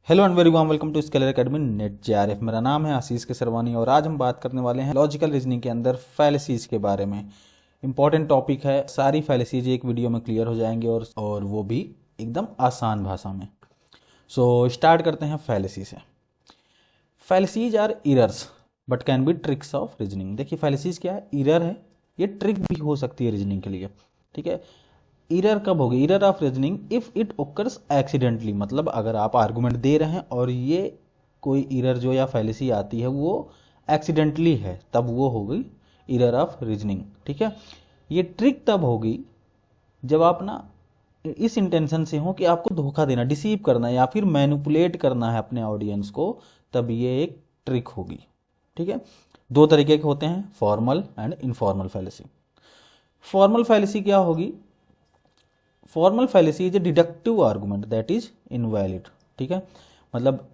Hello and very warm welcome to Scaler Academy NET JRF. मेरा नाम है आशीष केसरवानी और आज हम बात करने वाले हैं लॉजिकल रीजनिंग के अंदर फैलेसीज के बारे में। इंपॉर्टेंट टॉपिक है, सारी फैलेसीज एक वीडियो में क्लियर हो जाएंगे और वो भी एकदम आसान भाषा में। सो स्टार्ट करते हैं फैलेसी से। Fallacies are errors but can be tricks of reasoning. देखिए फैलेसीज क्या है, इरर है, ये ट्रिक भी हो सकती है रीजनिंग के लिए। ठीक है, इरर कब होगी? Error of reasoning if it occurs accidentally, मतलब अगर आप आर्गुमेंट दे रहे हैं और ये कोई इरर जो या फैलेसी आती है वो एक्सीडेंटली है, तब वो होगी इरर ऑफ रीजनिंग। ठीक है, ये ट्रिक तब होगी जब आप ना इस इंटेंशन से हो कि आपको धोखा देना, डिसीव करना है या फिर मैनिपुलेट करना है अपने ऑडियंस को, तब ये एक ट्रिक होगी। ठीक है, दो तरीके के होते हैं, formal and informal fallacy. Formal fallacy क्या होगी? Formal fallacy is a deductive argument that is invalid. ठीक है, मतलब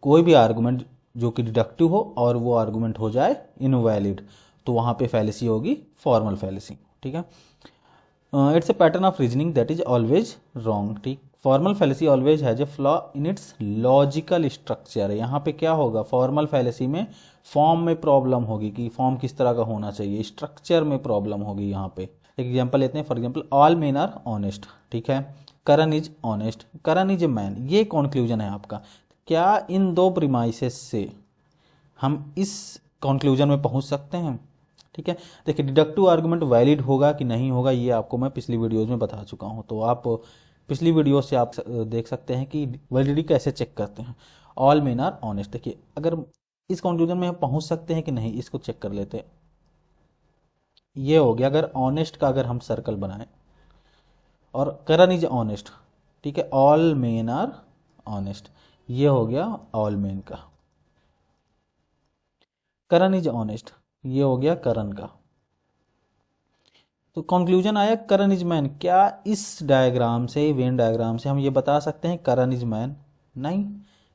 कोई भी आर्गुमेंट जो कि डिडक्टिव हो और वो आर्गुमेंट हो जाए इनवैलिड, तो वहां पे फैलेसी होगी फॉर्मल फैलेसी। ठीक है, it's a pattern of reasoning that is always wrong. ठीक, formal fallacy always has a flaw in its logical structure. यहाँ पे क्या होगा? फॉर्मल फैलेसी में फॉर्म में प्रॉब्लम होगी कि फॉर्म किस तरह का होना चाहिए, स्ट्रक्चर में प्रॉब्लम होगी। यहाँ पे एग्जाम्पल लेते हैं, for example all men are honest. ठीक है, Karan is honest, Karan is a man, ये कंक्लूजन है आपका। क्या इन दो प्रीमाइसेस से हम इस कंक्लूजन में पहुंच सकते हैं? ठीक है, देखिए डिडक्टिव आर्गुमेंट वैलिड होगा कि नहीं होगा ये आपको मैं पिछली वीडियोज में बता चुका हूं, तो आप पिछली वीडियो से आप देख सकते हैं कि वैलिडिटी कैसे चेक करते हैं। ऑल मेन आर ऑनेस्ट, देखिए अगर इस कंक्लूजन में हम पहुंच सकते हैं कि नहीं, इसको चेक कर लेते हैं। ये हो गया, अगर ऑनेस्ट का अगर हम सर्कल बनाएं और करण इज ऑनेस्ट, ठीक है, ऑल मेन आर ऑनेस्ट, ये हो गया ऑल मेन का। करण इज ऑनेस्ट, ये हो गया करण का। तो कंक्लूजन आया करण इज मैन। क्या इस डायग्राम से, वेन डायग्राम से हम ये बता सकते हैं करण इज मैन? नहीं,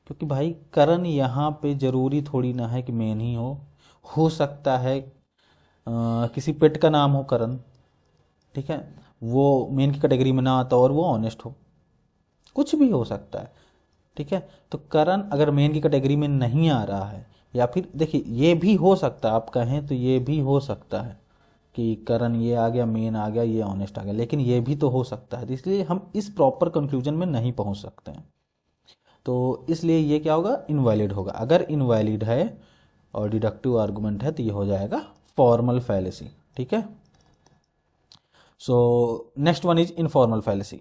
क्योंकि भाई करण यहाँ पे जरूरी थोड़ी ना है कि मैन ही हो सकता है किसी पेट का नाम हो करण, ठीक है, वो मेन की कैटेगरी में ना आता और वो ऑनेस्ट हो, कुछ भी हो सकता है। ठीक है, तो करण अगर मेन की कैटेगरी में नहीं आ रहा है, या फिर देखिए ये भी हो सकता है, आप कहें तो ये भी हो सकता है कि करण ये आ गया, मेन आ गया, ये ऑनेस्ट आ गया, लेकिन ये भी तो हो सकता है, तो इसलिए हम इस प्रॉपर कंक्लूजन में नहीं पहुंच सकते हैं। तो इसलिए ये क्या होगा? इनवैलिड होगा। अगर इनवैलिड है और डिडक्टिव आर्गुमेंट है तो ये हो जाएगा फॉर्मल फैलेसी। ठीक है, so next one is informal fallacy.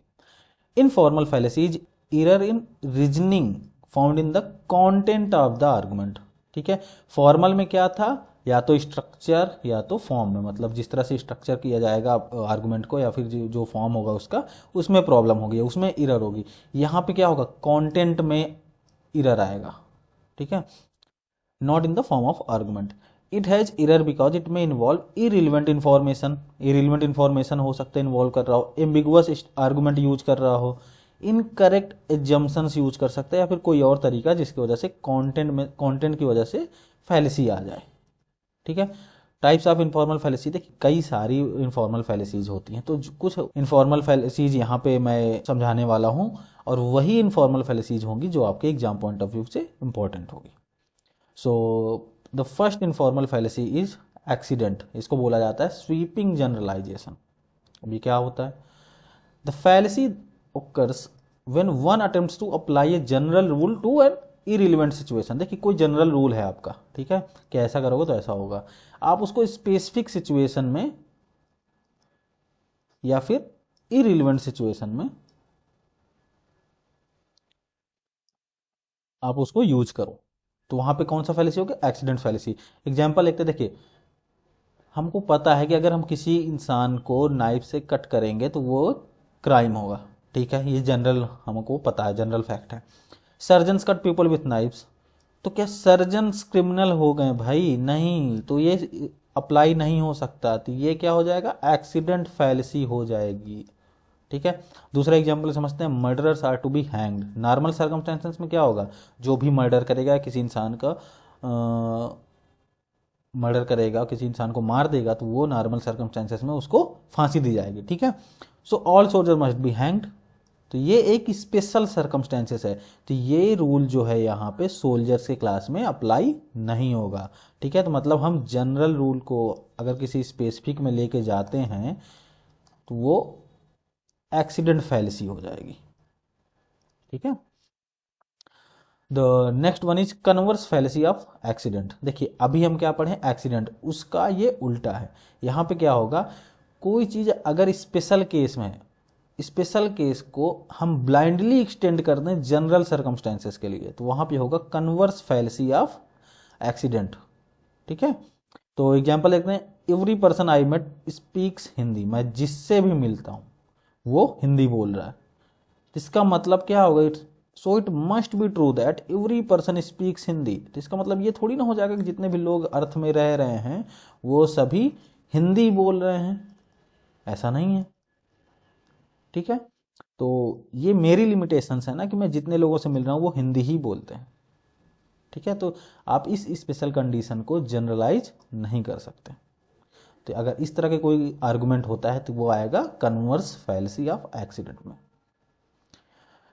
Informal fallacy is error in reasoning found in the content of the argument। ठीक है, फॉर्मल में क्या था? या तो स्ट्रक्चर या तो फॉर्म में, मतलब जिस तरह से स्ट्रक्चर किया जाएगा आर्गुमेंट को या फिर जो फॉर्म होगा उसका, उसमें प्रॉब्लम होगी, उसमें इरर होगी। यहाँ पे क्या होगा? कंटेंट में इरर आएगा। ठीक है, not in the form of argument. It has error because it में involve irrelevant information, irrelevant information हो सकता है इन्वॉल्व कर रहा हो, एम्बिगुअस आर्गुमेंट यूज कर रहा हो, इनकरेक्ट एजम्पशंस यूज कर सकता है, या फिर कोई और तरीका जिसकी वजह से कंटेंट की वजह से फैलेसी आ जाए। ठीक है, टाइप्स ऑफ इनफॉर्मल फैलेसी, देखिए कई सारी इनफॉर्मल फैलेसीज होती हैं, तो कुछ इनफॉर्मल फैलेसीज यहाँ पे मैं समझाने वाला हूँ और वही इनफॉर्मल फैलेसीज होंगी जो आपके एग्जाम पॉइंट ऑफ व्यू से इंपॉर्टेंट होगी। So the first informal fallacy is accident. इसको बोला जाता है स्वीपिंग जनरलाइजेशन। अभी क्या होता है? The fallacy occurs when one attempts to apply a general rule to an irrelevant situation। देखिए कोई जनरल रूल है आपका, ठीक है, कि ऐसा करोगे तो ऐसा होगा, आप उसको स्पेसिफिक सिचुएशन में या फिर इरिलेवेंट सिचुएशन में आप उसको यूज करो, तो वहां पे कौन सा फैलेसी होगा? Accident fallacy. एग्जाम्पल देखते, देखिए हमको पता है कि अगर हम किसी इंसान को नाइफ से कट करेंगे तो वो क्राइम होगा। ठीक है, ये जनरल हमको पता है, जनरल फैक्ट है। Surgeons cut people with knifes, तो क्या सर्जन्स क्रिमिनल हो गए? भाई नहीं, तो ये अप्लाई नहीं हो सकता, तो ये क्या हो जाएगा? एक्सीडेंट फैलेसी हो जाएगी। ठीक है, दूसरा एग्जाम्पल समझते हैं, murderers are to be hanged. Normal circumstances में क्या होगा? जो भी मर्डर करेगा, किसी इंसान का मर्डर करेगा, किसी इंसान को मार देगा, तो वो नॉर्मल सर्कमस्टेंसेस में उसको फांसी दी जाएगी। ठीक है, so all soldier must be hanged. तो ये एक स्पेशल सर्कमस्टेंसेस है, तो ये रूल जो है यहाँ पे सोल्जर्स के क्लास में अप्लाई नहीं होगा। ठीक है, तो मतलब हम जनरल रूल को अगर किसी स्पेसिफिक में लेके जाते हैं तो वो एक्सीडेंट फैलेसी हो जाएगी। ठीक है, the next one is converse fallacy of accident. देखिए अभी हम क्या पढ़े, एक्सीडेंट, उसका ये उल्टा है। यहाँ पे क्या होगा, कोई चीज़ अगर स्पेशल केस में, स्पेशल केस को हम ब्लाइंडली एक्सटेंड कर दें जनरल सर्कमस्टेंसेस के लिए, तो वहाँ पे होगा कन्वर्स फैलेसी ऑफ एक्सीडेंट। ठीक है, तो एग्जाम्पल देखते हैं, every person I met speaks Hindi, मैं जिससे भी मिलता हूँ वो हिंदी बोल रहा है। इसका मतलब क्या होगा, it's so it must be true that every person speaks Hindi. तो इसका मतलब ये थोड़ी ना हो जाएगा कि जितने भी लोग अर्थ में रह रहे हैं वो सभी हिंदी बोल रहे हैं, ऐसा नहीं है। ठीक है, तो ये मेरी लिमिटेशंस है ना कि मैं जितने लोगों से मिल रहा हूँ वो हिंदी ही बोलते हैं। ठीक है, तो आप इस स्पेशल कंडीशन को जनरलाइज नहीं कर सकते। तो अगर इस तरह के कोई आर्गुमेंट होता है तो वो आएगा कन्वर्स फैलेसी ऑफ एक्सीडेंट में।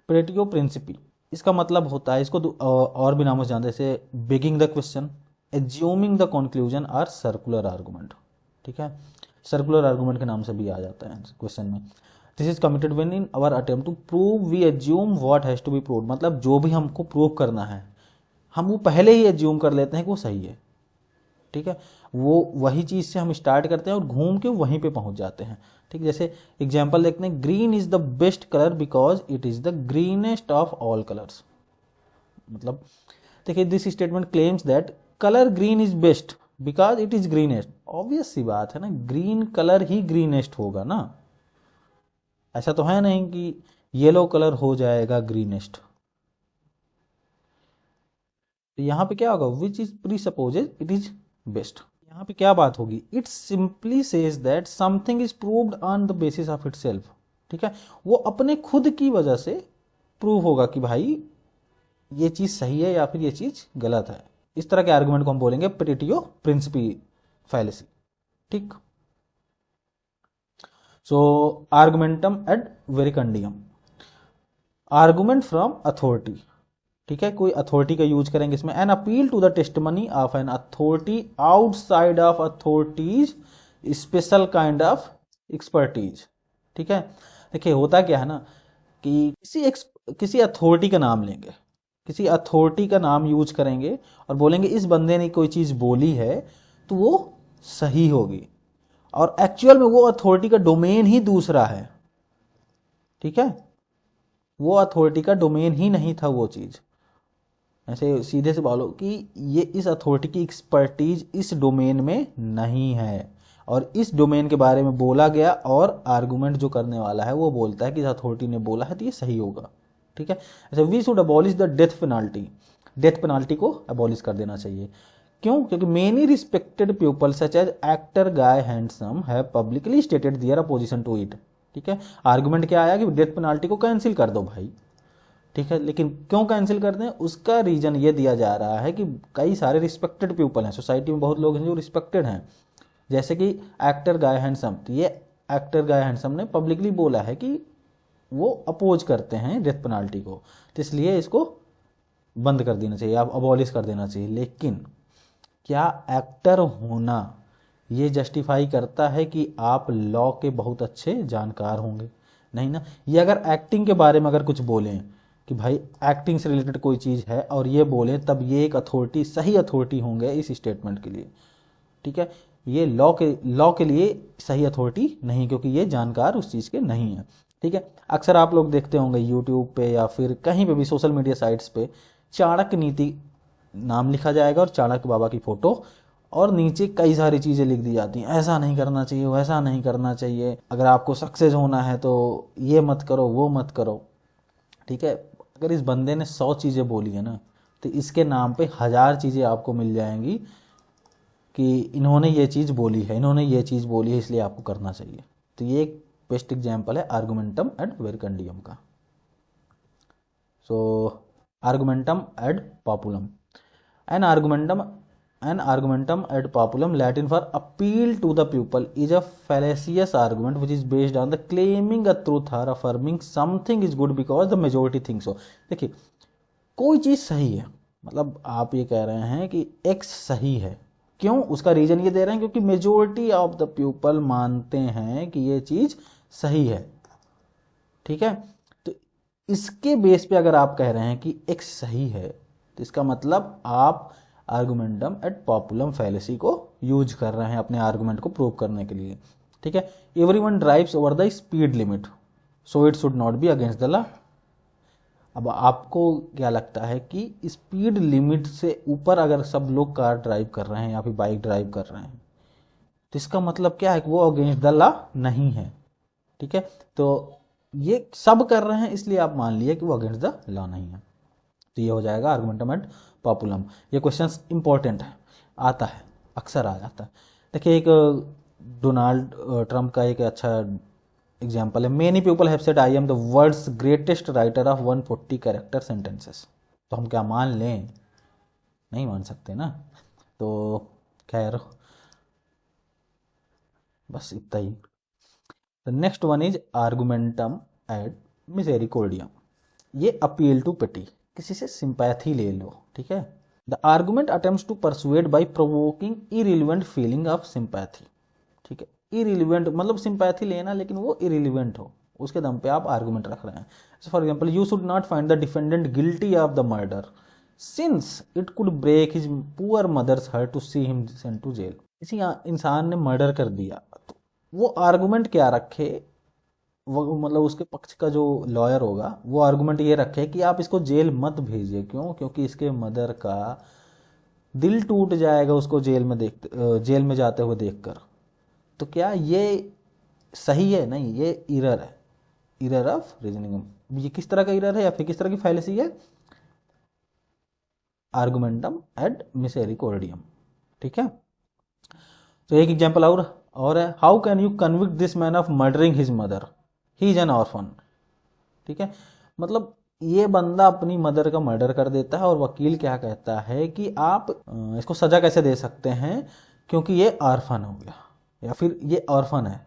पेटियो प्रिंसिपी, इसका मतलब होता है, इसको और भी नामों से जानते हैं, जैसे begging the question, assuming the conclusion और सर्कुलर आर्गुमेंट। ठीक है, सर्कुलर आर्गुमेंट के नाम से भी आ जाता है क्वेश्चन में। This is committed when in our attempt to prove we assume what has to be proved, मतलब जो भी हमको प्रूव करना है हम वो पहले ही एज्यूम कर लेते हैं कि वो सही है। ठीक है, वो वही चीज से हम स्टार्ट करते हैं और घूम के वहीं पे पहुंच जाते हैं। ठीक, जैसे एग्जांपल देखते हैं, green is the best colour because it is the greenest of all colours. मतलब देखिए, this statement claims that colour green is best because it is greenest. Obvious सी बात है ना, ग्रीन कलर ही ग्रीनेस्ट होगा ना, ऐसा तो है नहीं कि येलो कलर हो जाएगा ग्रीनेस्ट। तो यहां पे क्या होगा, which is pre spouses it is best. यहाँ पे क्या बात होगी, it simply says that something is proved on the basis of itself. ठीक है, वो अपने खुद की वजह से प्रूव होगा कि भाई ये चीज सही है या फिर ये चीज गलत है। इस तरह के आर्गुमेंट को हम बोलेंगे पेटियो प्रिंसिपी फैलेसी। ठीक, so argumentum ad verecundiam, argument from authority. ठीक है, कोई अथॉरिटी का यूज करेंगे इसमें, an appeal to the testimony of an authority outside of authority's special kind of expertise. ठीक है, देखिए होता क्या है ना कि किसी अथॉरिटी का नाम लेंगे, किसी अथॉरिटी का नाम यूज करेंगे और बोलेंगे इस बंदे ने कोई चीज बोली है तो वो सही होगी, और एक्चुअल में वो अथॉरिटी का डोमेन ही दूसरा है। ठीक है, वो अथॉरिटी का डोमेन ही नहीं था वो चीज। ऐसे सीधे से बोलो कि ये इस अथॉरिटी की एक्सपर्टीज इस डोमेन में नहीं है, और इस डोमेन के बारे में बोला गया और आर्गुमेंट जो करने वाला है वो बोलता है कि इस अथॉरिटी ने बोला है तो ये सही होगा। ठीक है, अच्छा, we should abolish the death penalty, death penalty को अबॉलिश कर देना चाहिए। क्यों, क्योंकि many respected people such as actor Guy Handsome have publicly stated their opposition to it. ठीक है, आर्गुमेंट क्या आया कि डेथ पेनाल्टी को कैंसिल कर दो भाई। ठीक है, लेकिन क्यों कैंसिल कर दें, उसका रीजन ये दिया जा रहा है कि कई सारे रिस्पेक्टेड पीपल हैं, सोसाइटी में बहुत लोग हैं जो रिस्पेक्टेड हैं, जैसे कि एक्टर गाय हैंडसम। तो ये एक्टर गाय हैंडसम ने पब्लिकली बोला है कि वो अपोज करते हैं डेथ पेनाल्टी को, तो इसलिए इसको बंद कर देना चाहिए, आप अबॉलिश कर देना चाहिए। लेकिन क्या एक्टर होना ये जस्टिफाई करता है कि आप लॉ के बहुत अच्छे जानकार होंगे? नहीं ना। ये अगर एक्टिंग के बारे में अगर कुछ बोलें कि भाई एक्टिंग से रिलेटेड कोई चीज़ है और ये बोलें, तब ये एक अथॉरिटी, सही अथॉरिटी होंगे इस स्टेटमेंट के लिए। ठीक है, ये लॉ के लिए सही अथॉरिटी नहीं, क्योंकि ये जानकार उस चीज़ के नहीं है। ठीक है, अक्सर आप लोग देखते होंगे यूट्यूब पे या फिर कहीं पे भी सोशल मीडिया साइट्स पे चाणक्य नीति नाम लिखा जाएगा और चाणक्य बाबा की फोटो, और नीचे कई सारी चीज़ें लिख दी जाती हैं, ऐसा नहीं करना चाहिए, वैसा नहीं करना चाहिए, अगर आपको सक्सेस होना है तो ये मत करो, वो मत करो। ठीक है, अगर इस बंदे ने 100 चीज़ें बोली है ना, तो इसके नाम पे 1000 चीज़ें आपको मिल जाएंगी कि इन्होंने ये चीज़ बोली है, इन्होंने ये चीज़ बोली है, इसलिए आपको करना चाहिए। तो ये एक बेस्ट एग्जाम्पल है आर्गुमेंटम एड वेरिकंडियम का। सो argumentum ad populum, an argumentum An argumentum ad populum, Latin for appeal to the pupil, is a fallacious argument which is based on the claiming a truth or affirming something is good because the majority thinks so. देखिए, कोई चीज़ सही है, मतलब आप ये कह रहे हैं कि x सही है, क्यों? उसका रीजन ये दे रहे हैं क्योंकि मेजोरिटी ऑफ द पीपल मानते हैं कि ये चीज़ सही है, ठीक है। तो इसके बेस पे अगर आप कह रहे हैं कि x सही है, तो इसका मतलब आप आर्गुमेंटम एट पॉपुलम फैलेसी को यूज कर रहे हैं अपने आर्गुमेंट को प्रूव करने के लिए, ठीक है। Everyone drives over the speed limit, so it should not be against the law. अब आपको क्या लगता है कि स्पीड लिमिट से ऊपर अगर सब लोग कार ड्राइव कर रहे हैं या फिर बाइक ड्राइव कर रहे हैं, तो इसका मतलब क्या है कि वो अगेंस्ट द लॉ नहीं है, ठीक है। तो ये सब कर रहे हैं इसलिए आप मान लिए कि वो अगेंस्ट द लॉ नहीं है। तो ये हो जाएगा आर्गुमेंटम एट पॉपुलम। ये क्वेश्चन इंपॉर्टेंट है, आता है, अक्सर आ जाता है। देखिए, एक डोनाल्ड ट्रंप का एक अच्छा एग्जाम्पल है, many people have said I am the world's greatest writer of 140 character sentences. तो हम क्या मान लें? नहीं मान सकते ना। तो खैर, बस इतना ही। The next one is argumentum ad misericordiam. ये अपील टू पिटी, किसी से सिंपैथी ले लो, ठीक है। The argument attempts to persuade by provoking irrelevant feeling of sympathy, ठीक है। इरिलेवेंट मतलब सिंपैथी लेना लेकिन वो इरिलेवेंट हो, उसके दम पे आप आर्गुमेंट रख रहे हैं। For example, you should not find the defendant guilty of the murder since it could break his poor mother's heart to see him sent to jail. किसी इंसान ने मर्डर कर दिया, तो वो आर्गुमेंट क्या रखे, वो मतलब उसके पक्ष का जो लॉयर होगा वो आर्गुमेंट ये रखे कि आप इसको जेल मत भेजिए। क्यों? क्योंकि इसके मदर का दिल टूट जाएगा उसको जेल में जाते हुए देखकर। तो क्या ये सही है? नहीं, ये इरर है, इरर ऑफ रीजनिंग। ये किस तरह का इरर है या फिर किस तरह की फैलेसी है? आर्गुमेंटम एड मिसेरिकॉर्डियम, ठीक है। तो एक एग्जांपल और है, how can you convict this man of murdering his mother, he is an orphan, ठीक है। मतलब ये बंदा अपनी मदर का मर्डर कर देता है और वकील क्या कहता है कि आप इसको सजा कैसे दे सकते हैं क्योंकि ये ऑर्फन हो गया या फिर ये ऑर्फन है,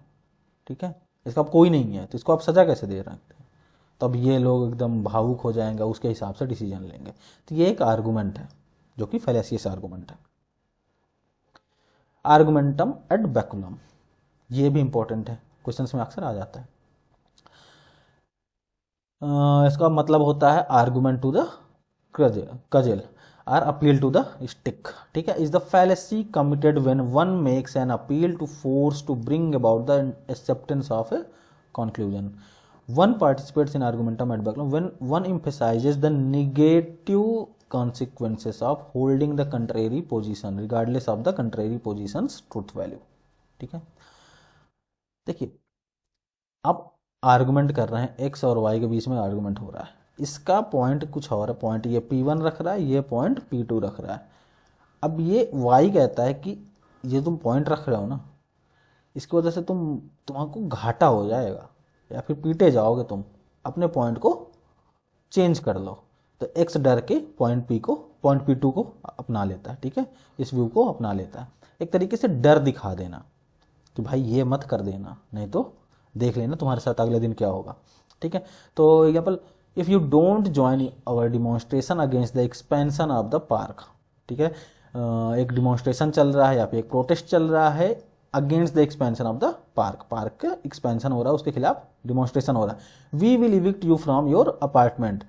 ठीक है, इसका अब कोई नहीं है, तो इसको आप सजा कैसे दे रहे हैं? तब ये लोग एकदम भावुक हो जाएंगे, उसके हिसाब से डिसीजन लेंगे। तो ये एक आर्गुमेंट है जो कि फैलेसियस आर्गुमेंट है। आर्गुमेंटम एड बैकुलम, ये भी इंपॉर्टेंट है, क्वेश्चंस में अक्सर आ जाता है। इसका मतलब होता है argument to the cudgel or appeal to the stick, ठीक है। Is the fallacy committed when one makes an appeal to force to bring about the acceptance of a conclusion. One participates in argumentum ad baculum when one emphasizes the negative consequences of holding the contrary position regardless of the contrary position's truth value, ठीक है। देखिए, अब argument कर रहे हैं, x और Y के बीच में आर्गुमेंट हो रहा है, इसका पॉइंट कुछ और है, पॉइंट ये P1 रख रहा है, ये पॉइंट P2 रख रहा है। अब ये वाई कहता है कि ये तुम पॉइंट रख रहे हो ना, इसकी वजह से तुमको घाटा हो जाएगा या फिर पीटे जाओगे, तुम अपने पॉइंट को चेंज कर लो। तो एक्स डर के पॉइंट P2 को अपना लेता है, ठीक है, इस व्यू को अपना लेता है। एक तरीके से डर दिखा देना कि भाई ये मत कर देना, नहीं तो देख लेना तुम्हारे साथ अगले दिन क्या होगा, ठीक है। तो example, if you don't join our demonstration against the expansion of the park, ठीक है। एक डिमॉन्स्ट्रेशन चल रहा है या फिर एक प्रोटेस्ट चल रहा है against the expansion of the park का एक्सपेंशन हो रहा है, उसके खिलाफ डिमॉन्स्ट्रेशन हो रहा है। We will evict you from your apartment.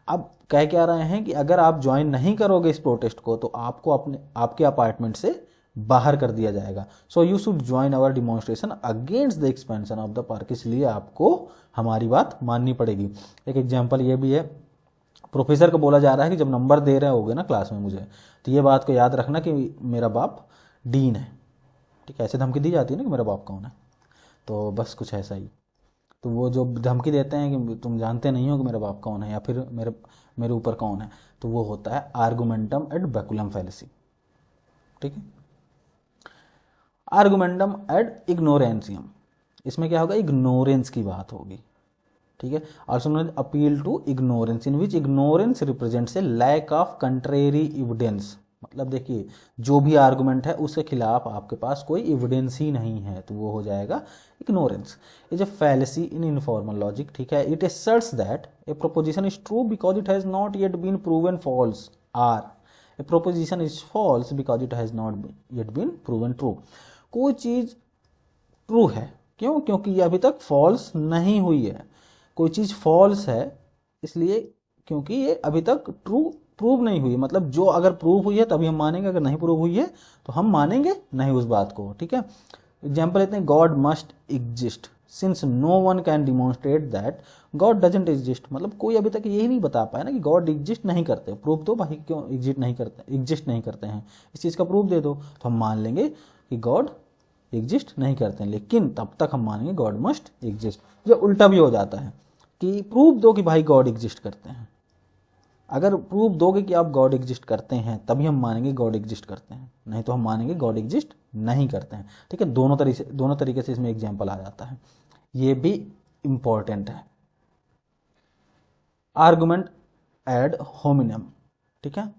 अब कह क्या रहे हैं कि अगर आप ज्वाइन नहीं करोगे इस प्रोटेस्ट को तो आपको आपके अपार्टमेंट से बाहर कर दिया जाएगा। So you should join our demonstration against the expansion of the park, इसलिए आपको हमारी बात माननी पड़ेगी। एक एग्जांपल ये भी है, प्रोफेसर को बोला जा रहा है कि जब नंबर दे रहे होगे ना क्लास में मुझे, तो ये बात को याद रखना कि मेरा बाप डीन है, ठीक है। ऐसे धमकी दी जाती है ना कि मेरा बाप कौन है, तो बस कुछ ऐसा ही। तो वो जो धमकी देते हैं कि तुम जानते नहीं हो कि मेरा बाप कौन है या फिर मेरे ऊपर कौन है, तो वो होता है आर्गुमेंटम एड बैकुलम फैलेसी, ठीक है। आर्गुमेंटम एड इग्नोरेंसियम, इसमें क्या होगा? इग्नोरेंस की बात होगी, ठीक है। Also known appeal to ignorance, in which ignorance represents a lack of contrary evidence मतलब देखिए जो भी आर्गुमेंट है उसके खिलाफ आपके पास कोई एविडेंस ही नहीं है, तो वो हो जाएगा ignorance. Is a fallacy in informal logic, ठीक है। It asserts that a proposition is true because it has not yet been proven false, or a proposition is false because it has not yet been proven true. कोई चीज true है, क्यों? क्योंकि ये अभी तक फॉल्स नहीं हुई है। कोई चीज फॉल्स है इसलिए क्योंकि ये अभी तक ट्रू प्रूव नहीं हुई, मतलब जो अगर प्रूव हुई है तभी हम मानेंगे, अगर नहीं प्रूव हुई है तो हम मानेंगे नहीं उस बात को, ठीक है। एग्जाम्पल लेते हैं, God must exist since no one can demonstrate that God doesn't exist, मतलब कोई अभी तक यही नहीं बता पाया ना कि गॉड एग्जिस्ट नहीं करते। प्रूफ दो भाई क्यों एग्जिस्ट नहीं करते हैं, इस चीज़ का प्रूफ दे दो तो हम मान लेंगे कि गॉड एग्जिस्ट नहीं करते हैं, लेकिन तब तक हम मानेंगे गॉड मस्ट एग्जिस्ट। जो उल्टा भी हो जाता है कि प्रूफ दो कि भाई गॉड एग्जिस्ट करते हैं, अगर प्रूफ दोगे कि आप गॉड एग्जिस्ट करते हैं तभी हम मानेंगे गॉड एग्जिस्ट करते हैं, नहीं तो हम मानेंगे गॉड एग्जिस्ट नहीं करते हैं, ठीक है। दोनों तरीके से इसमें एग्जाम्पल आ जाता है, ये भी इंपॉर्टेंट है। आर्गुमेंट एड होमिनम, ठीक है।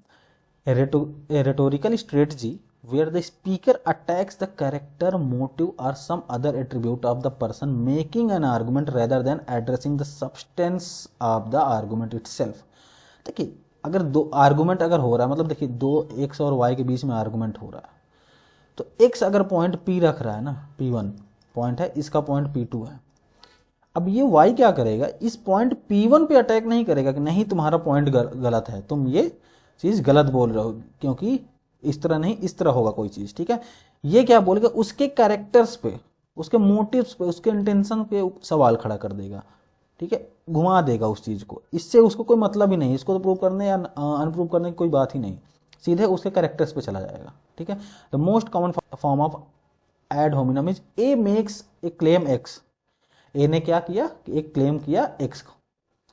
A rhetorical strategy where the speaker attacks the character, motive or some other attribute of the person making an argument rather than addressing the substance of the argument itself। देखिए अगर दो argument अगर हो रहा है, मतलब देखिए दो एक्स और वाई के बीच में आर्गुमेंट हो रहा है, तो एक्स अगर पॉइंट पी रख रहा है ना, P1 पॉइंट है, इसका पॉइंट P2 है। अब ये वाई क्या करेगा, इस पॉइंट P1 पे अटैक नहीं करेगा कि नहीं तुम्हारा पॉइंट गलत है, तुम ये चीज गलत बोल रहे हो क्योंकि इस तरह नहीं इस तरह होगा कोई चीज, ठीक है। ये क्या बोलेगा, उसके कैरेक्टर्स पे, उसके मोटिव्स पे, उसके इंटेंशन पे सवाल खड़ा कर देगा, ठीक है, घुमा देगा उस चीज को। इससे उसको कोई मतलब ही नहीं, इसको तो प्रूव करने या अनप्रूव करने की कोई बात ही नहीं, सीधे उसके कैरेक्टर्स पे चला जाएगा, ठीक है। The most common form of ad hominem is A makes a claim X, A ने क्या किया कि एक क्लेम किया एक्स को।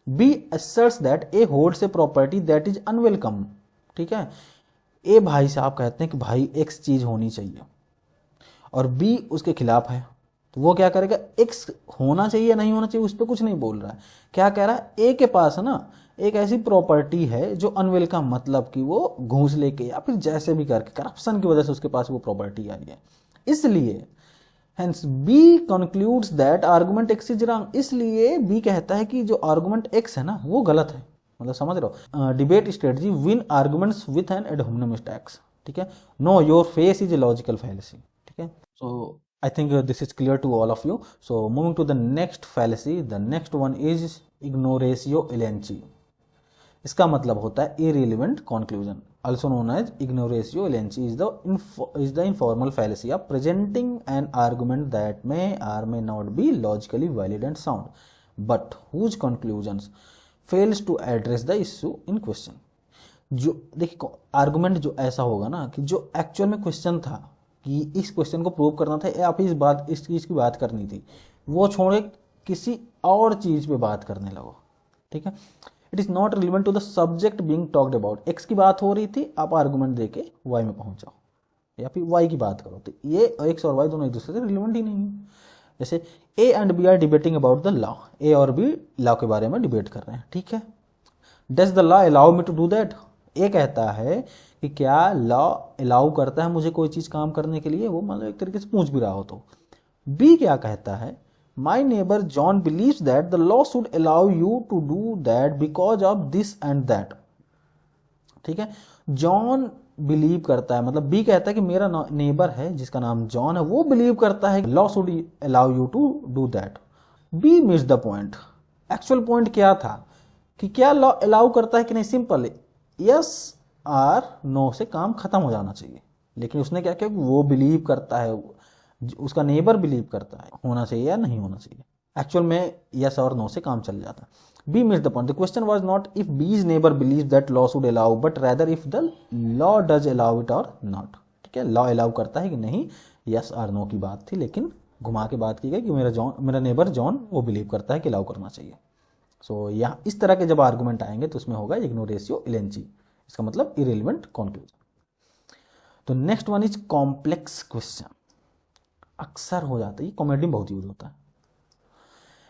B asserts that A holds a property that is unwelcome, ठीक है। ए भाई साहब कहते हैं कि भाई एक्स चीज होनी चाहिए और बी उसके खिलाफ है, तो वो क्या करेगा, एक्स होना चाहिए नहीं होना चाहिए उस पर कुछ नहीं बोल रहा है, क्या कह रहा है, ए के पास है ना एक ऐसी प्रॉपर्टी है जो अनवेलकम, मतलब कि वो घूस लेके या फिर जैसे भी करके करप्शन की वजह से उसके पास वो प्रॉपर्टी आई है, इसलिए hence B concludes that argument X is wrong, इसलिए बी कहता है कि जो आर्गुमेंट एक्स है ना वो गलत है, मतलब समझ रहे हो। Debate strategy win arguments with an ad hominem attacks, ठीक है। No your face is a logical fallacy, ठीक है। So I think this is clear to all of you. So moving to the next fallacy, the next one is ignoratio elenchi. इसका मतलब होता है irrelevant conclusion, also known as ignoratio elenchi is the informal fallacy of presenting an argument that may or may not be logically valid and sound, but whose conclusions fails to address the issue in question। जो देखिए argument जो ऐसा होगा ना कि जो actual में question था कि इस क्वेश्चन को प्रूव करना था या फिर इस चीज की बात करनी थी, वो छोड़े किसी और चीज पे बात करने लगो, ठीक है। It is not relevant to the subject being talked about, X की बात हो रही थी, आप आर्गुमेंट देके वाई में पहुंच जाओ या फिर वाई की बात करो, तो ये एक्स और वाई दोनों एक दूसरे से रिलेवेंट ही नहीं है। जैसे A and B are debating about the law, A और बी लॉ के बारे में डिबेट कर रहे हैं, ठीक है। Does the law allow me to do that, A कहता है कि क्या लॉ अलाउ करता है मुझे कोई चीज काम करने के लिए, वो मतलब एक तरीके से पूछ भी रहा हो तो। बी क्या कहता है, My neighbor John believes that the law should allow you to do that because of this and that, ठीक है। जॉन बिलीव करता है, मतलब बी कहता है कि मेरा नेबर है जिसका नाम जॉन है, वो बिलीव करता है law should allow you to do that. B miss the point, actual point क्या था कि क्या लॉ अलाउ करता है कि नहीं, सिंपल यस और नो से काम खत्म हो जाना चाहिए, लेकिन उसने क्या किया, वो बिलीव करता है, उसका नेबर बिलीव करता है होना चाहिए या नहीं होना चाहिए, एक्चुअल में यस और नो से काम चल जाता है। B miss the point, the question was not if B's neighbour believe that law should allow but rather if the law does allow it और नॉट, ठीक है। लॉ अलाउ करता है कि नहीं, यस और नो की बात थी, लेकिन घुमा के बात की गई कि मेरा नेबर जॉन वो बिलीव करता है कि अलाउ करना चाहिए। सो यहाँ इस तरह के जब आर्गुमेंट आएंगे तो उसमें होगा इग्नोरेशियो एलेंची, इसका मतलब इररिलेवेंट कंक्लूजन। तो next one is complex question, अक्सर हो जाता है, ये कॉमेडी में बहुत यूज होता है।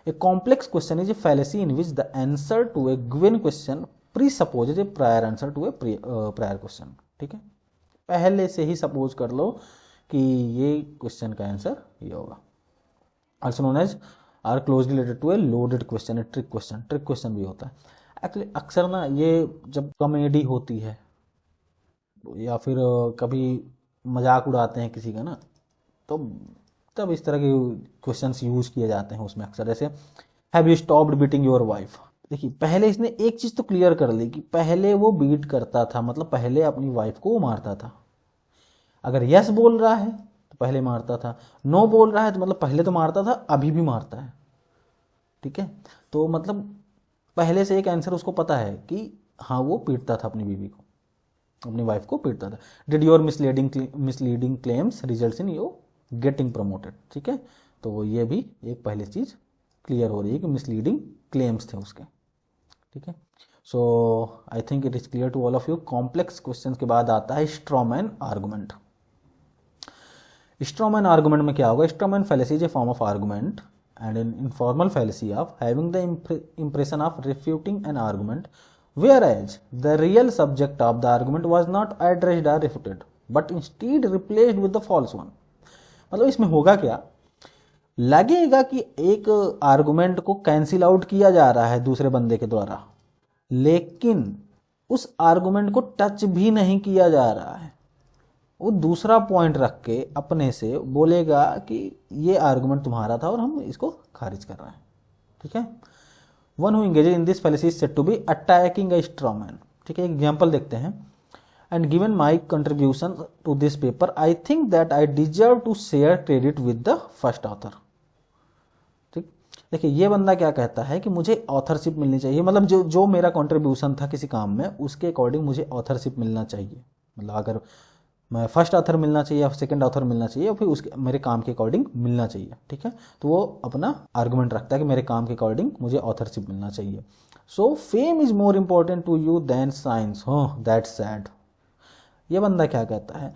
A complex question is a fallacy in which the answer to a given question presupposes a prior answer to a prior question, ठीक है। पहले से ही सपोज कर लो कि ये क्वेश्चन का आंसर ये होगा। Also known as or closely related to a loaded question, trick question भी होता है। एक्चुअली अक्सर ना ये जब कॉमेडी होती है या फिर कभी मजाक उड़ाते हैं किसी का ना, तो तब इस तरह के क्वेश्चंस यूज किए जाते हैं उसमें अक्सर। जैसे have you stopped beating your wife. देखिए पहले इसने एक चीज तो क्लियर कर ली कि पहले वो बीट करता था, मतलब पहले अपनी वाइफ को वो मारता था। अगर यस बोल रहा है तो पहले मारता था, नो बोल रहा है तो मतलब पहले तो मारता था, अभी भी मारता है। ठीक है, तो मतलब पहले से एक आंसर उसको पता है कि हाँ वो पीटता था अपनी बीवी को, अपनी वाइफ को पीटता था। Did your misleading claims results in you getting promoted. ठीक है, तो ये भी एक पहली चीज क्लियर हो रही है कि मिसलीडिंग क्लेम्स थे उसके। ठीक है, so I think it is clear to all of you. Complex question के बाद आता है स्ट्रॉमैन आर्गुमेंट। स्ट्रॉमैन आर्गुमेंट में क्या होगा? Straw man fallacy is a form of argument and an informal fallacy of having the impression of refuting an argument, whereas the real subject of the argument was not addressed or refuted but instead replaced with the false one। मतलब इसमें होगा क्या, लगेगा कि एक argument को cancel out किया जा रहा है दूसरे बंदे के द्वारा, लेकिन उस आर्गुमेंट को टच भी नहीं किया जा रहा है। वो दूसरा पॉइंट रख के अपने से बोलेगा कि ये आर्गुमेंट तुम्हारा था और हम इसको खारिज कर रहे हैं। ठीक है, one who engages in this fallacy is said to be attacking a straw man. ठीक है, एग्जांपल देखते हैं। And given my contribution to this paper I think that I deserve to share credit with the first author. ठीक, देखिए ये बंदा क्या कहता है कि मुझे ऑथरशिप मिलनी चाहिए, मतलब जो मेरा कंट्रीब्यूशन था किसी काम में उसके अकॉर्डिंग मुझे ऑथरशिप मिलना चाहिए। मतलब अगर मैं फर्स्ट ऑथर मिलना चाहिए या सेकंड ऑथर मिलना चाहिए, और फिर उसके मेरे काम के अकॉर्डिंग मिलना चाहिए। ठीक है, तो वो अपना आर्गुमेंट रखता है कि मेरे काम के अकॉर्डिंग मुझे ऑथरशिप मिलना चाहिए। So fame is more important to you than science. Oh that's sad. ये बंदा क्या कहता है,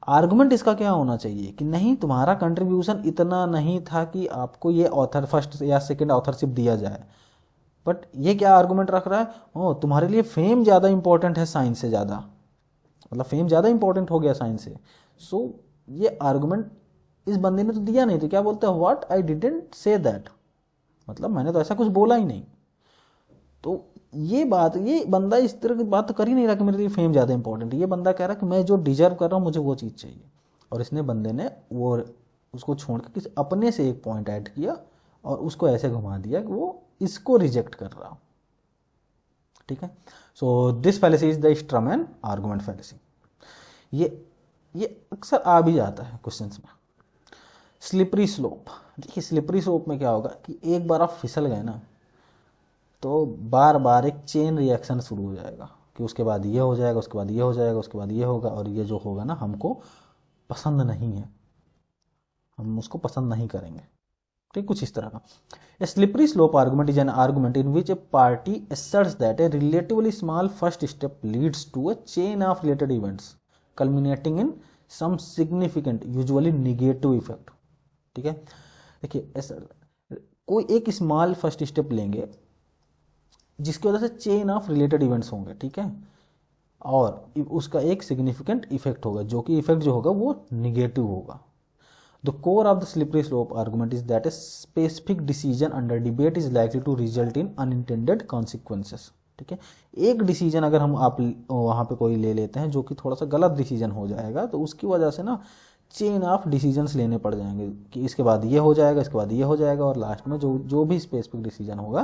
आर्गुमेंट इसका क्या होना चाहिए कि नहीं तुम्हारा कंट्रीब्यूशन इतना नहीं था कि आपको ये ऑथर फर्स्ट या सेकंड ऑथरशिप दिया जाए, बट ये क्या आर्गुमेंट रख रहा है, ओ तुम्हारे लिए फेम ज़्यादा इंपॉर्टेंट है साइंस से ज़्यादा, मतलब फेम ज़्यादा इंपॉर्टेंट हो गया साइंस से। सो ये आर्गुमेंट इस बंदे ने तो दिया नहीं, तो क्या बोलते हैं, what I didn't say that, मतलब मैंने तो ऐसा कुछ बोला ही नहीं। तो ये बंदा इस तरह की बात तो कर ही नहीं रहा कि मेरे लिए फेम ज़्यादा इंपॉर्टेंट है। ये बंदा कह रहा है कि मैं जो डिजर्व कर रहा हूँ मुझे वो चीज़ चाहिए, और इसने बंदे ने वो उसको छोड़ के किसी अपने से एक पॉइंट ऐड किया और उसको ऐसे घुमा दिया कि वो इसको रिजेक्ट कर रहा हो। ठीक है, so this fallacy is the straw man argument fallacy. ये अक्सर आ भी जाता है क्वेश्चंस में। स्लिपरी स्लोप, देखिए स्लिपरी स्लोप में क्या होगा कि एक बार आप फिसल गए ना तो बार बार एक चेन रिएक्शन शुरू हो जाएगा कि उसके बाद ये हो जाएगा, उसके बाद ये हो जाएगा, उसके बाद ये होगा, और ये जो होगा ना हमको पसंद नहीं है, हम उसको पसंद नहीं करेंगे। ठीक, कुछ इस तरह का। A slippery slope argument is an argument in which a party asserts that a relatively small first step leads to a chain of related events culminating in some significant, usually negative effect। ठीक है, देखिए कोई एक small first step लेंगे जिसकी वजह से chain of related events होंगे। ठीक है, और उसका एक सिग्निफिकेंट इफेक्ट होगा, जो कि इफेक्ट जो होगा वो निगेटिव होगा। The core of the slippery slope argument is that a specific decision under debate is likely to result in unintended consequences। ठीक है, एक डिसीजन अगर हम आप वहाँ पे कोई ले लेते हैं जो कि थोड़ा सा गलत डिसीजन हो जाएगा, तो उसकी वजह से ना चेन ऑफ डिसीजंस लेने पड़ जाएंगे कि इसके बाद ये हो जाएगा, इसके बाद ये हो जाएगा, और लास्ट में जो भी स्पेसिफिक डिसीजन होगा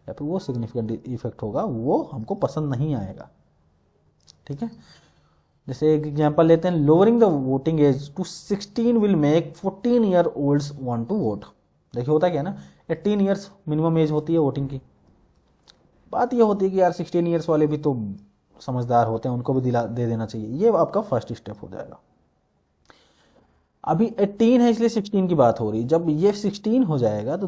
या फिर वो सिग्निफिकेंट इफेक्ट होगा वो हमको पसंद नहीं आएगा। ठीक है, जैसे एक एग्जांपल लेते हैं, lowering the voting age to 16 will make 14 year olds want to vote. देखिए होता क्या है ना, 18 ईयर्स मिनिमम एज होती है वोटिंग की। बात ये होती है कि यार 16 ईयर्स वाले भी तो समझदार होते हैं, उनको भी दे देना चाहिए। ये आपका फर्स्ट स्टेप हो जाएगा। अभी 18 है इसलिए 16 की बात हो रही, जब ये 16 हो जाएगा तो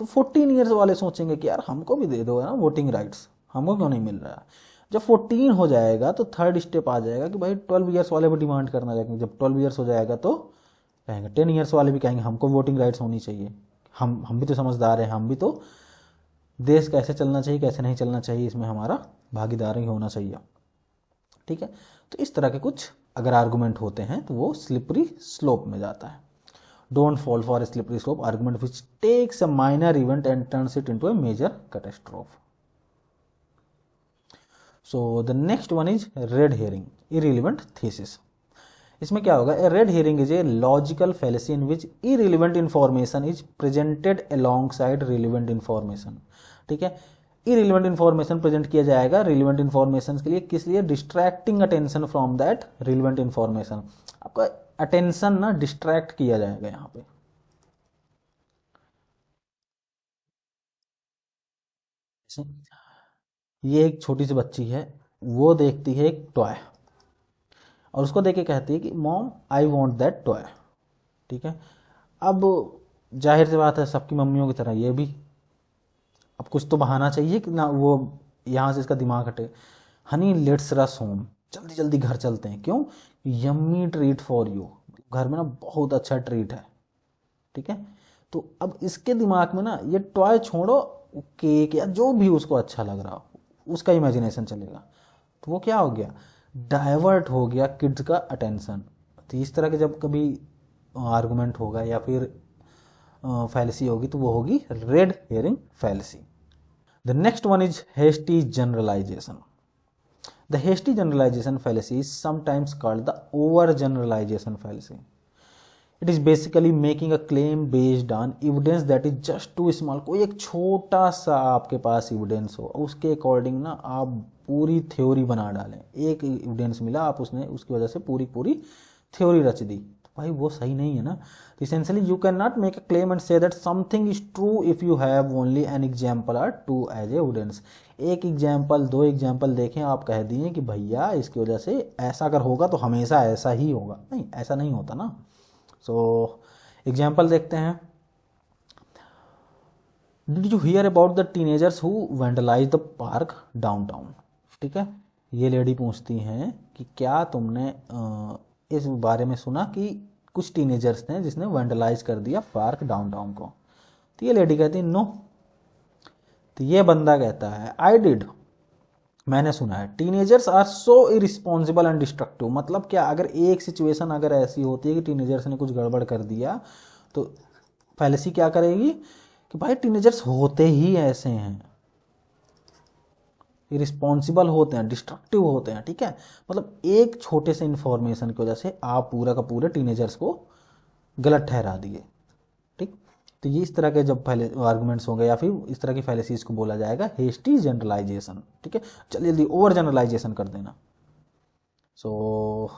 14 ईयर्स वाले सोचेंगे कि यार हमको भी दे दो ना वोटिंग राइट्स, हमको क्यों नहीं मिल रहा है। जब 14 हो जाएगा तो थर्ड स्टेप आ जाएगा कि भाई 12 ईयर्स वाले भी डिमांड करना जाएंगे। जब 12 ईयर्स हो जाएगा तो कहेंगे 10 ईयर्स वाले भी कहेंगे हमको वोटिंग राइट्स होनी चाहिए, हम भी तो समझदार हैं, हम भी तो देश कैसे चलना चाहिए कैसे नहीं चलना चाहिए इसमें हमारा भागीदार ही होना चाहिए। ठीक है, तो इस तरह के कुछ अगर आर्गुमेंट होते हैं तो वो स्लिपरी स्लोप में जाता है। Don't fall for a slippery slope argument which takes a minor event and turns it into a major catastrophe. So the next one is red herring, irrelevant thesis. इसमें क्या होगा, a red herring is a logical fallacy in which irrelevant information is presented alongside relevant information. ठीक है, irrelevant information present किया जाएगा relevant information के लिए, किस लिए, distracting attention from that relevant information. आपका अटेंशन ना डिस्ट्रैक्ट किया जाएगा यहाँ पे। ये एक छोटी सी बच्ची है, वो देखती है एक टॉय और उसको देख के कहती है कि mom I want that toy. ठीक है, अब जाहिर सी बात है सबकी मम्मियों की तरह ये भी, अब कुछ तो बहाना चाहिए कि ना वो यहाँ से इसका दिमाग हटे। हनी लेट्स रस होम, जल्दी जल्दी घर चलते हैं। क्यों, यम्मी ट्रीट फॉर यू, घर में ना बहुत अच्छा ट्रीट है। ठीक है, तो अब इसके दिमाग में ना ये टॉय छोड़ो, केक या जो भी उसको अच्छा लग रहा हो उसका इमेजिनेशन चलेगा। तो वो क्या हो गया, डाइवर्ट हो गया किड्स का अटेंशन। तो इस तरह के जब कभी आर्गुमेंट होगा या फिर फैलेसी होगी तो वो होगी red herring fallacy. The next one is hasty generalization. The hasty generalization fallacy is sometimes called the over generalization fallacy. It is basically making a claim based on evidence that is just too small. कोई एक छोटा सा आपके पास evidence हो, उसके according ना आप पूरी थ्योरी बना डालें। एक एविडेंस मिला, आप उसने उसकी वजह से पूरी पूरी थ्योरी रच दी, भाई वो सही नहीं है ना। तो essentially you can not make a claim and say that something is true if you have only an example or two as evidence. एक एग्जाम्पल, दो एग्जाम्पल देखें, आप कह दिए कि भैया इसकी वजह से ऐसा अगर होगा तो हमेशा ऐसा ही होगा, नहीं ऐसा नहीं होता ना। सो एग्जाम्पल देखते हैं। Did you here about the teenagers who vandalised the park downtown. ठीक है, ये लेडी पूछती हैं कि क्या तुमने इस बारे में सुना कि कुछ टीनेजर्स ने जिसने वेंडलाइज कर दिया पार्क डाउनटाउन को। तो ये लेडी कहती है नो। तो ये बंदा कहता है आई डिड, मैंने सुना है। Teenagers are so irresponsible and destructive. मतलब क्या, अगर एक सिचुएशन अगर ऐसी होती है कि टीनेजर्स ने कुछ गड़बड़ कर दिया तो फैलेसी क्या करेगी कि भाई टीनेजर्स होते ही ऐसे हैं, इरिस्पॉन्सिबल होते हैं, डिस्ट्रक्टिव होते हैं। ठीक है, मतलब एक छोटे से इंफॉर्मेशन की वजह से आप पूरा का पूरे टीनेजर्स को गलत ठहरा दिए। ठीक, तो ये इस तरह के जब पहले आर्गुमेंट्स होंगे या फिर इस तरह की फैलेसीज को बोला जाएगा हेस्टी जनरलाइजेशन। ठीक है, चलिए जल्दी ओवर जनरलाइजेशन कर देना। So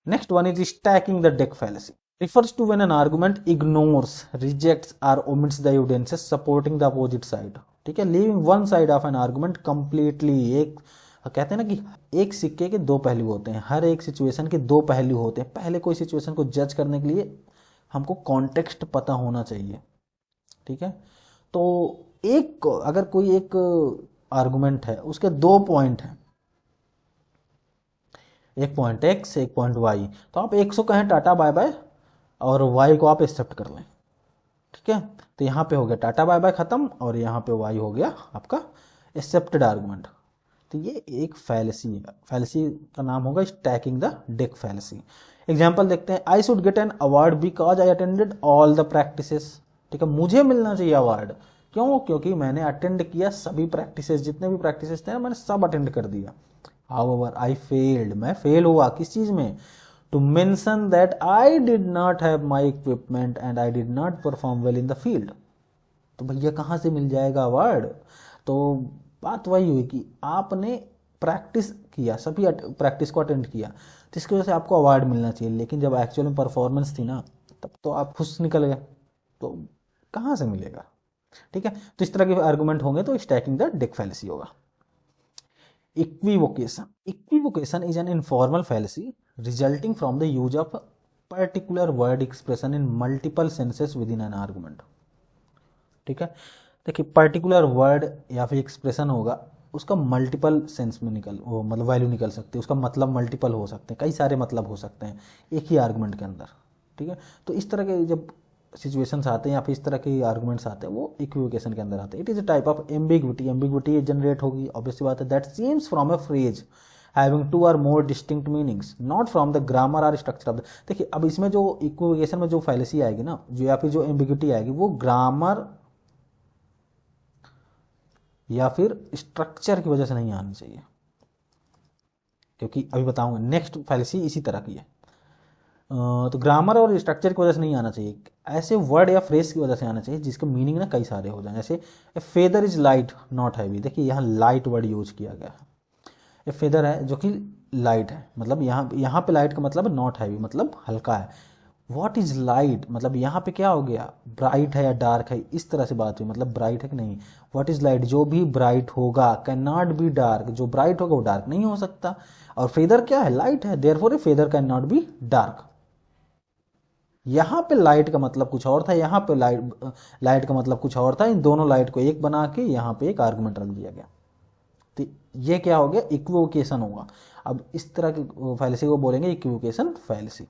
next one is stacking the deck fallacy. refers to when an argument ignores, rejects or omits the evidences supporting the opposite side. ठीक है, leaving one side of an argument completely। एक कहते हैं ना कि एक सिक्के के दो पहलू होते हैं, हर एक सिचुएशन के दो पहलू होते हैं। पहले कोई सिचुएशन को जज करने के लिए हमको कॉन्टेक्स्ट पता होना चाहिए। ठीक है, तो एक अगर कोई एक आर्गुमेंट है उसके दो पॉइंट हैं, एक पॉइंट एक्स एक पॉइंट वाई, तो आप एक्स को कहें टाटा बाय बाय और वाई को आप एक्सेप्ट कर लें। ठीक है, तो यहाँ पे हो गया टाटा बाय बाय खत्म और यहाँ पे वाई हो गया आपका एक्सेप्टेड आर्गुमेंट। तो ये एक फैलेसी है, फैलेसी का नाम होगा stacking the deck fallacy. Example देखते हैं। I should get an award because I attended all the practices. ठीक है, मुझे मिलना चाहिए अवार्ड, क्यों, क्योंकि मैंने अटेंड किया सभी प्रैक्टिसेस, जितने भी प्रैक्टिसेस थे मैंने सब अटेंड कर दिया। हाउएवर आई फेल्ड, मैं फेल हुआ किस चीज में, to mention that I did not have my equipment and I did not perform well in the field। तो भैया कहाँ से मिल जाएगा अवार्ड। तो बात वही हुई कि आपने प्रैक्टिस किया, सभी प्रैक्टिस को अटेंड किया, तो इसकी वजह से आपको अवार्ड मिलना चाहिए, लेकिन जब एक्चुअल में परफॉर्मेंस थी ना तब तो आप खुश निकल गए, तो कहाँ से मिलेगा। ठीक है, तो इस तरह के आर्गुमेंट होंगे तो स्टैकिंग द डेक फैलेसी होगा। Equivocation. Equivocation is an informal fallacy resulting from the use of a particular word expression in multiple senses within an argument। ठीक है, देखिए पर्टिकुलर वर्ड या फिर एक्सप्रेशन होगा, उसका मल्टीपल सेंस में वो मतलब वैल्यू निकल सकती है, उसका मतलब मल्टीपल हो सकते हैं, कई सारे मतलब हो सकते हैं एक ही आर्गुमेंट के अंदर। ठीक है, तो इस तरह के जब सिचुएशंस आते हैं या फिर इस तरह के आर्गुमेंट्स आते हैं वो इक्विवोकेशन के अंदर आते हैं। It is a type of ambiguity. Ambiguity generate होगी, ऑब्वियसली बात है, that seems from a phrase having two और more distinct meanings not from the grammar और स्ट्रक्चर ऑफ द। देखिए अब इसमें जो इक्विवोकेशन में जो फैलेसी आएगी ना, जो या फिर जो एम्बिग्यूटी आएगी, वो ग्रामर या फिर स्ट्रक्चर की वजह से नहीं आनी चाहिए, क्योंकि अभी बताऊंगा नेक्स्ट फैलेसी इसी तरह की है। तो ग्रामर और स्ट्रक्चर की वजह से नहीं आना चाहिए, ऐसे वर्ड या फ्रेज की वजह से आना चाहिए जिसके मीनिंग ना कई सारे हो जाए। जैसे a feather is light not heavy, देखिए यहाँ लाइट वर्ड यूज किया गया है। ए फेदर है जो कि लाइट है, मतलब यहाँ पे लाइट का मतलब नॉट हैवी, मतलब हल्का है। व्हाट इज लाइट, मतलब यहाँ पे क्या हो गया, ब्राइट है या डार्क है, इस तरह से बात हुई, मतलब ब्राइट है कि नहीं। व्हाट इज लाइट, जो भी ब्राइट होगा, कैन नॉट बी डार्क, जो ब्राइट होगा वो डार्क नहीं हो सकता। और फेदर क्या है, लाइट है, therefore A feather can not be dark. यहाँ पे लाइट का मतलब कुछ और था, यहाँ पे लाइट का मतलब कुछ और था। इन दोनों लाइट को एक बना के यहाँ पे एक आर्गुमेंट रख दिया गया, तो ये क्या हो गया, इक्विवोकेशन होगा। अब इस तरह की फैलेसी को बोलेंगे इक्विवोकेशन फैलेसी।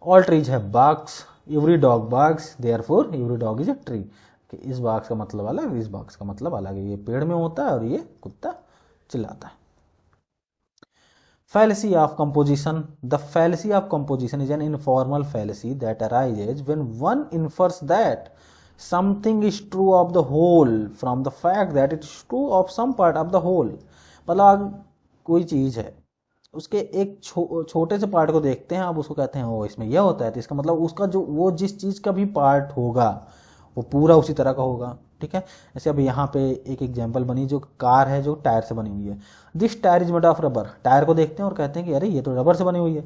ऑल ट्रीज है barks, every dog barks, therefore every dog is a tree. कि इस बाग्स का मतलब अलग, इस बाग्स का मतलब अलग है, ये पेड़ में होता है और ये कुत्ता चिल्लाता है। Fallacy of composition. The fallacy of composition is an informal fallacy that arises when one infers that something is true of the whole from the fact that it is true of some part of the whole. मतलब कोई चीज है, उसके एक छोटे से part को देखते हैं, आप उसको कहते हैं ओ इसमें यह होता है, तो इसका मतलब उसका जो वो जिस चीज का भी पार्ट होगा वो पूरा उसी तरह का होगा। ठीक है, जैसे अब यहाँ पे एक एग्जांपल बनी, जो कार है जो टायर से बनी हुई है। This tyre is made of rubber, tyre को देखते हैं और कहते हैं कि अरे ये तो रबर से बनी हुई है,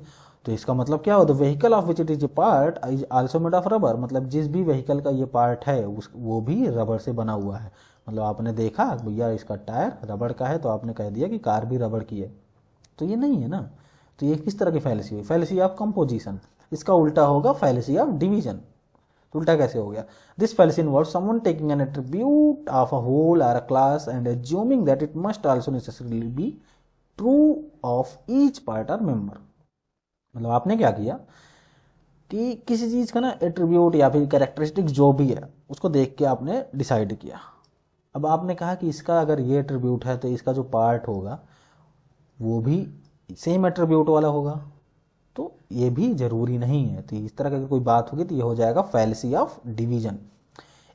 तो इसका मतलब क्या हो, the vehicle of which it is a part is also made of rubber, मतलब जिस भी व्हीकल का ये पार्ट है वो भी रबर से बना हुआ है। मतलब आपने देखा भैया इसका टायर रबर का है, तो आपने कह दिया कि कार भी रबर की है, तो ये नहीं है ना। तो ये किस तरह की फैलेसी हुई, फैलेसी ऑफ कंपोजिशन। इसका उल्टा होगा फैलेसी ऑफ डिवीजन। तो उल्टा कैसे हो गया, this fallacy involves someone taking an attribute of a whole और a class and assuming that it must also necessarily be true of each part और मेंबर। मतलब आपने क्या किया कि किसी चीज का ना एट्रीब्यूट या फिर कैरेक्टरिस्टिक जो भी है उसको देख के आपने डिसाइड किया। अब आपने कहा कि इसका अगर ये एट्रीब्यूट है तो इसका जो पार्ट होगा वो भी सेम एट्रीब्यूट वाला होगा, तो ये भी जरूरी नहीं है। तो इस तरह की कोई बात होगी तो ये हो जाएगा फैलेसी ऑफ डिवीजन।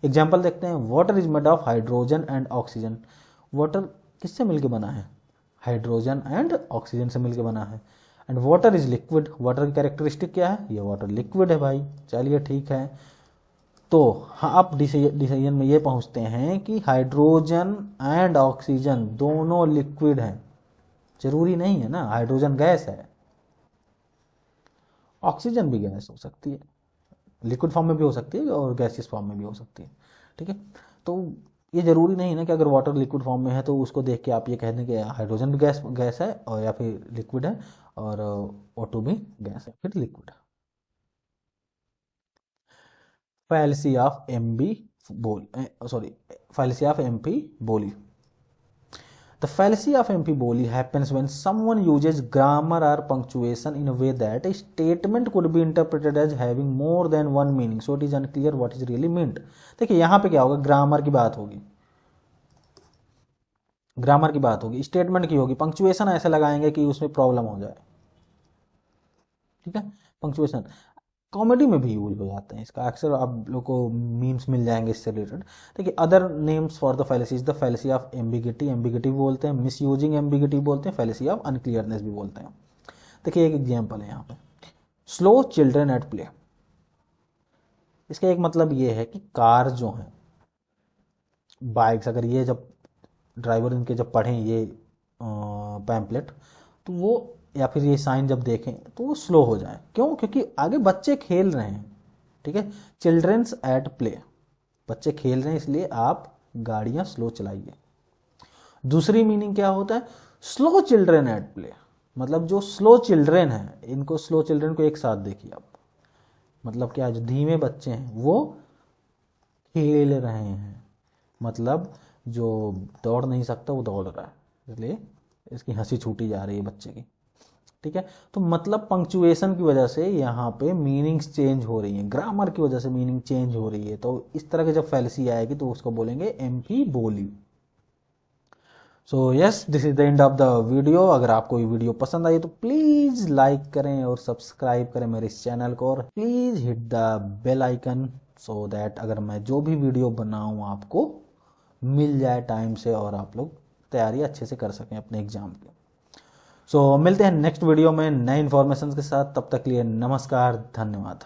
एग्जाम्पल देखते हैं, water is made of hydrogen and oxygen. Water किससे मिलकर बना है, हाइड्रोजन एंड ऑक्सीजन से मिलकर बना है। And water is liquid, water की कैरेक्टरिस्टिक क्या है, ये वाटर लिक्विड है भाई। चलिए ठीक है, तो हाँ आप डिसीजन में ये पहुंचते हैं कि हाइड्रोजन एंड ऑक्सीजन दोनों लिक्विड हैं। जरूरी नहीं है ना, हाइड्रोजन गैस है, ऑक्सीजन भी गैस हो सकती है, लिक्विड फॉर्म में भी हो सकती है और गैसियस फॉर्म में भी हो सकती है। ठीक है, तो ये जरूरी नहीं ना कि अगर वाटर लिक्विड फॉर्म में है तो उसको देख के आप ये कह दें कि हाइड्रोजन भी गैस है और या फिर लिक्विड है, और O2 भी गैस है फिर लिक्विड है। Fallacy of amphi fallacy of amphiboly. The fallacy of empiboli happens when someone uses grammar or punctuation in a way that a statement could be interpreted as having more than one meaning, so it is unclear what is really meant. देखिए यहाँ पे क्या होगा, grammar की बात होगी, grammar की बात होगी, स्टेटमेंट की होगी, पंक्चुएशन ऐसे लगाएंगे कि उसमें प्रॉब्लम हो जाए। ठीक है, पंक्चुएशन कॉमेडी में भी यूज हो जाते हैं, इसका अक्सर आप लोग को मीम्स मिल जाएंगे इससे रिलेटेड। देखिए other names for the fallacy, the fallacy of ambiguity, ambiguity भी बोलते हैं, मिस यूजिंग एम्बिगिटी बोलते हैं, फैलेसी ऑफ अनक्लियरनेस भी बोलते हैं। देखिए एक एग्जांपल है यहाँ पे, स्लो चिल्ड्रन एट प्ले। इसका एक मतलब ये है कि कार जो है, बाइक्स, अगर ये जब ड्राइवर इनके जब पढ़ें ये पैम्पलेट तो वो या फिर ये साइन जब देखें तो वो स्लो हो जाए। क्यों, क्योंकि आगे बच्चे खेल रहे हैं। ठीक है, चिल्ड्रंस एट प्ले, बच्चे खेल रहे हैं इसलिए आप गाड़ियां स्लो चलाइए। दूसरी मीनिंग क्या होता है, स्लो चिल्ड्रन एट प्ले, मतलब जो स्लो चिल्ड्रन है इनको, स्लो चिल्ड्रन को एक साथ देखिए आप, मतलब क्या, जो धीमे बच्चे हैं वो खेल रहे हैं, मतलब जो दौड़ नहीं सकता वो दौड़ रहा है, इसलिए इसकी हंसी छूटी जा रही है बच्चे की। ठीक है, तो मतलब पंक्चुएशन की वजह से यहाँ पे मीनिंग्स चेंज हो रही हैं, ग्रामर की वजह से मीनिंग चेंज हो रही है, तो इस तरह के जब फैलेसी आएगी तो उसको बोलेंगे amphiboly. So yes, this is the end of the video. अगर आपको ये वीडियो पसंद आई तो प्लीज़ लाइक करें और सब्सक्राइब करें मेरे इस चैनल को, और please hit the bell icon so that अगर मैं जो भी वीडियो बनाऊँ आपको मिल जाए टाइम से और आप लोग तैयारी अच्छे से कर सकें अपने एग्ज़ाम की। सो मिलते हैं नेक्स्ट वीडियो में नए इन्फॉर्मेशन के साथ। तब तक के लिए नमस्कार, धन्यवाद।